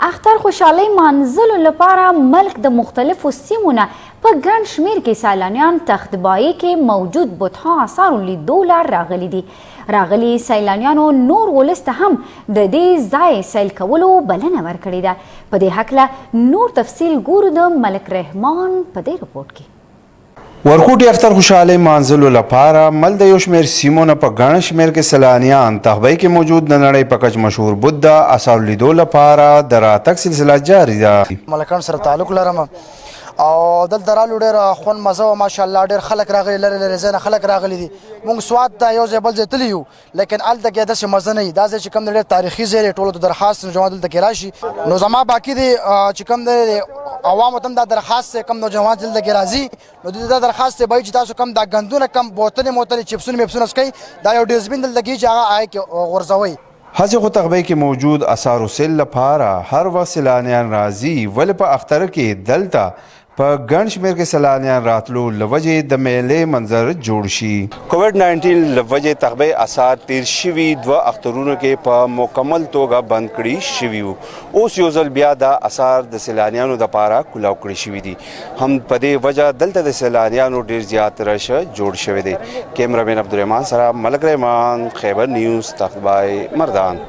اختر خوشحالۍ مانځلو لپاره ملک د مختلفو سیمو نه په ګڼ شمېر کې سیلانیان تختبایي کې موجود بتها آثارو لیدو له راغلي دي. راغلي سیلانیانو نور ولس ته هم د دې ځای سیل کولو بلنه ورکړې ده. په دې هکله نور تفصیل ګورو د ملک رحمان په دې رپورټ کې. ورکوټي اختر خوشحالۍ مانځلو لپاره مل د یو شمېر سیمو نه په ګڼ شمېر کې سیلانیان تختبایي کې موجود د نړۍ په کچ مشهور بت آثارو لیدو لپاره د راتګ سلسله جاري ده. ملکان سره تعلق لرم او دلته رالو ډېر خوند مزه وه ماشاءالله. ډېر خلک راغلي لرې لرې ځای نه خلک راغلي دي. موږ سوات ته یو ځای بل ځای تللي یو لیکن هلته کې داسې مزه نه وي. دا ځای چې کوم دی ډېر تاریخي ځای دی. ټولو ته درخواست نوجوان دلته کې راشي. نو زما باقي دی چې کوم دی عوامو ته هم دا درخواست دی کوم نوجوان دلته کې راځي نو دوی ته دا درخواست دی چې تاسو کوم دا ګندونه کم بوتلې موتلې چپسونه میپسونه څکئ دا یو ډسبین دلته کېږي چې هغه هغې کې غورځوئ. هسې خو تختبایي کې موجود آثارو سیل لپاره هر وخت سیلانیان راځي ولې په اختر کې دلته په ګڼ شمېر کې سیلانیان راتلو له وجې د میلې منظر جوړ شي. کووډ 19 له وجې تختبایي آثار تیر شوي 2 اخترونو کې په مکمل توګه بند کړي شوي وو. اوس یو ځل بیا دا آثار د سیلانیانو دپاره کولاو کړي شوي دي. هم په دې وجه دلته د سیلانیانو ډېر زیات رش جوړ شوی دی. کیمرامین عبدالرحمان سره ملک رحمان، خیبر نیوز، تختبایي مردان.